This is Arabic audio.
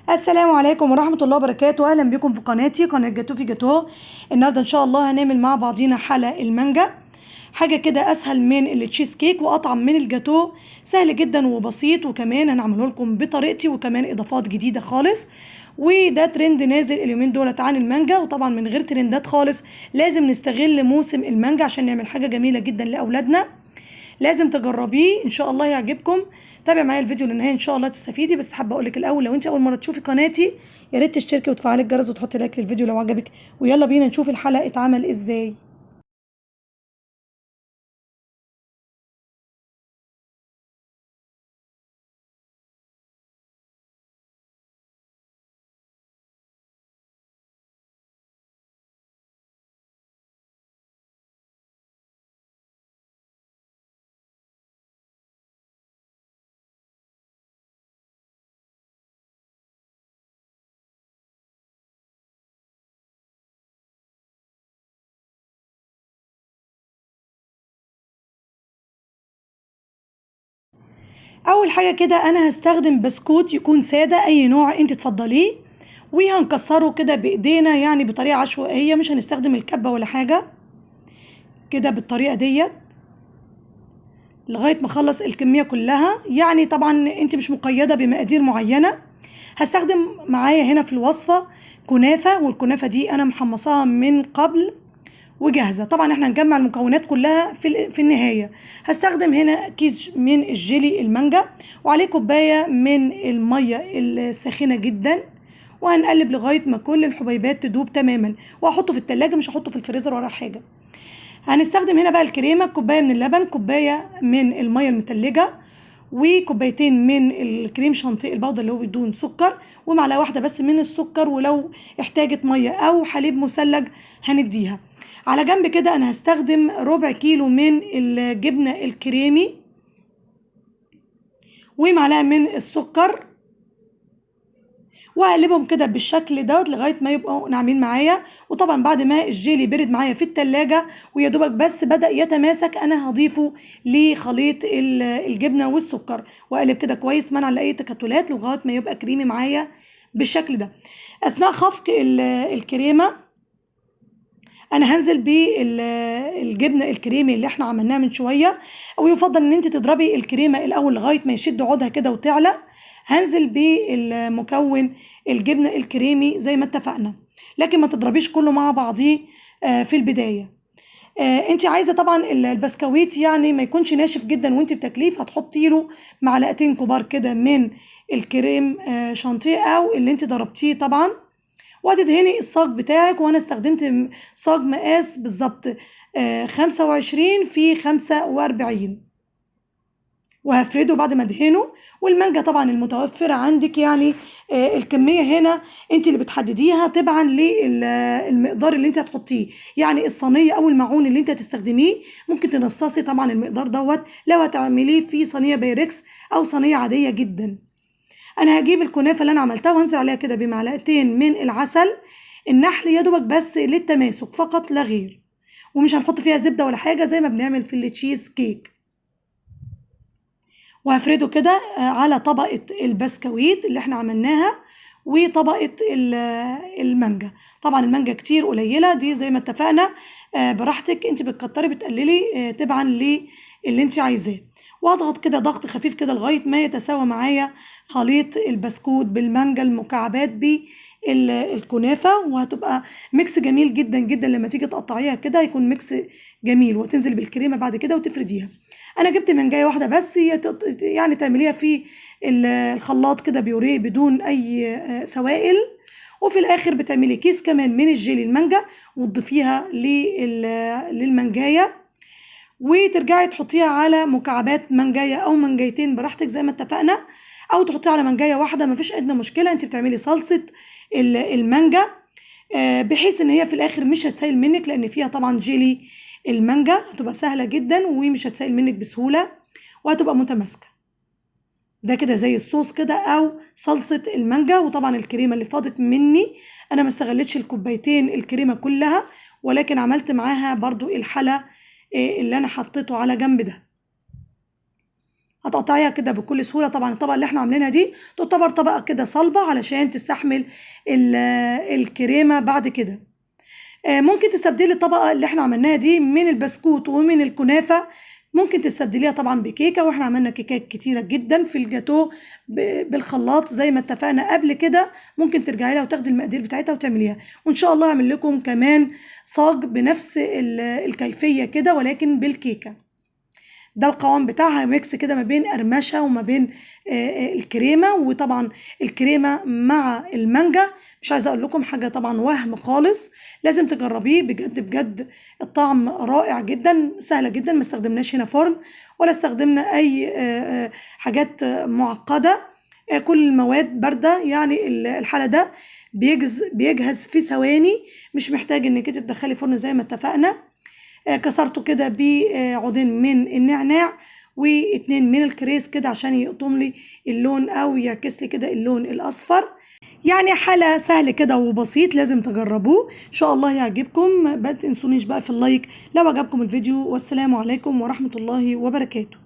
السلام عليكم ورحمة الله وبركاته. أهلا بكم في قناتي قناة جاتو في جاتو. النهاردة إن شاء الله هنعمل مع بعضينا حلقة المانجا، حاجة كده أسهل من التشيز كيك وأطعم من الجاتو، سهل جدا وبسيط، وكمان هنعمله لكم بطريقتي وكمان إضافات جديدة خالص. وده ترند نازل اليومين دولت عن المانجا، وطبعا من غير ترندات خالص لازم نستغل موسم المانجا عشان نعمل حاجة جميلة جدا لأولادنا. لازم تجربيه ان شاء الله يعجبكم. تابع معايا الفيديو للنهايه ان شاء الله تستفيدي. بس حابه اقول لك الاول، لو انت اول مره تشوفي قناتي يا ريت تشتركي وتفعلي الجرس وتحطي لايك للفيديو لو عجبك. ويلا بينا نشوف الحلقه اتعمل ازاي. اول حاجه كده انا هستخدم بسكوت يكون ساده اي نوع انت تفضليه، وهنكسره كده بايدينا يعني بطريقه عشوائيه، مش هنستخدم الكبه ولا حاجه، كده بالطريقه ديت لغايه ما اخلص الكميه كلها. يعني طبعا انت مش مقيده بمقادير معينه. هستخدم معايا هنا في الوصفه كنافه، والكنافه دي انا محمصاها من قبل وجاهزه. طبعا احنا هنجمع المكونات كلها في النهايه. هستخدم هنا كيس من الجيلي المانجا، وعليه كوبايه من الميه الساخنه جدا، وهنقلب لغايه ما كل الحبيبات تدوب تماما، وهحطه في التلاجة، مش هحطه في الفريزر ولا حاجه. هنستخدم هنا بقى الكريمه، كوبايه من اللبن، كوبايه من الميه المتلجه، وكوبايتين من الكريم شانتيه البودر اللي هو بدون سكر، ومعلقه واحده بس من السكر، ولو احتاجت ميه او حليب مثلج هنديها. على جنب كده انا هستخدم ربع كيلو من الجبنه الكريمي، ومعلقه من السكر، واقلبهم كده بالشكل دوت لغايه ما يبقوا ناعمين معايا. وطبعا بعد ما الجيلي برد معايا في التلاجة ويا دوبك بس بدأ يتماسك، انا هضيفه لخليط الجبنه والسكر، واقلب كده كويس منع لاي تكتلات لغايه ما يبقى كريمي معايا بالشكل ده. اثناء خفق الكريمه انا هنزل بالجبنه الكريمي اللي احنا عملناها من شويه، ويفضل ان انت تضربي الكريمه الاول لغايه ما يشد عودها كده وتعلى. هنزل بالمكون الجبنه الكريمي زي ما اتفقنا، لكن ما تضربيش كله مع بعضيه في البدايه. انت عايزه طبعا البسكويت يعني ما يكونش ناشف جدا وانت بتاكليه، فهتحطي له معلقتين كبار كده من الكريم شانتيه او اللي انت ضربتيه طبعا، وهتدهني الصاج بتاعك. وانا استخدمت صاج مقاس بالظبط 25 في 45، وهفرده بعد ما ادهنه. والمانجا طبعا المتوفرة عندك يعني الكمية هنا انت اللي بتحدديها تبعا للمقدار اللي انت هتحطيه. يعني الصينية او المعون اللي انت هتستخدميه ممكن تنصصي طبعا المقدار دوت لو هتعمليه في صينية بايركس او صينية عادية جدا. انا هجيب الكنافه اللي انا عملتها وهنزل عليها كده بمعلقتين من العسل النحل يا دوبك بس للتماسك فقط لا غير، ومش هنحط فيها زبده ولا حاجه زي ما بنعمل في التشيز كيك. وهفرده كده على طبقه البسكويت اللي احنا عملناها وطبقه المانجا. طبعا المانجا كتير قليله دي زي ما اتفقنا، براحتك انت بتكتري بتقللي تبعا للي انت عايزاه. واضغط كده ضغط خفيف كده لغايه ما يتساوى معايا خليط البسكوت بالمانجا المكعبات بالكنافه، وهتبقى ميكس جميل جدا جدا. لما تيجي تقطعيها كده هيكون ميكس جميل، وتنزل بالكريمه بعد كده وتفرديها. انا جبت منجايه واحده بس، هي يعني تعمليها في الخلاط كده بيوريه بدون اي سوائل. وفي الاخر بتعملي كيس كمان من الجيلي المانجا وتضيفيها للمانجايه، وترجعي تحطيها على مكعبات مانجايه او مانجايتين براحتك زي ما اتفقنا، او تحطيها على مانجايه واحده مفيش ادنى مشكله. انت بتعملي صلصه المانجا بحيث ان هي في الاخر مش هتسيل منك، لان فيها طبعا جيلي المانجا، هتبقى سهله جدا ومش هتسيل منك بسهوله وهتبقى متماسكه. ده كده زي الصوص كده او صلصه المانجا. وطبعا الكريمه اللي فاضت مني انا ما استغلتش الكوبايتين الكريمه كلها، ولكن عملت معاها برضو الحلا اللي انا حطيته على جنب ده. هتقطعيها كده بكل سهولة. طبعا الطبقة اللي احنا عاملينها دي تعتبر طبقة كده صلبة علشان تستحمل الكريمة بعد كده. ممكن تستبدلي الطبقة اللي احنا عملناها دي من البسكوت ومن الكنافة، ممكن تستبدليها طبعا بكيكة، واحنا عملنا كيكات كتيرة جدا في الجاتو بالخلاط زي ما اتفقنا قبل كده. ممكن ترجعي لها وتاخدي المقادير بتاعتها وتعمليها، وان شاء الله هعمل لكم كمان صاج بنفس الكيفية كده ولكن بالكيكة. ده القوام بتاعها ميكس كده ما بين قرمشة وما بين الكريمة، وطبعا الكريمة مع المانجا مش عايزة اقول لكم حاجة طبعا وهم خالص، لازم تجربيه بجد بجد. الطعم رائع جدا، سهلة جدا، ما استخدمناش هنا فرن ولا استخدمنا اي حاجات معقدة، كل المواد باردة. يعني الحالة ده بيجهز في ثواني، مش محتاج انك تدخلي فرن زي ما اتفقنا. كسرته كده بعودين من النعناع واتنين من الكريس كده عشان يقطم لي اللون او يعكس لي كده اللون الاصفر. يعني حالة سهل كده وبسيط، لازم تجربوه ان شاء الله يعجبكم. ما تنسونيش بقى في اللايك لو عجبكم الفيديو، والسلام عليكم ورحمة الله وبركاته.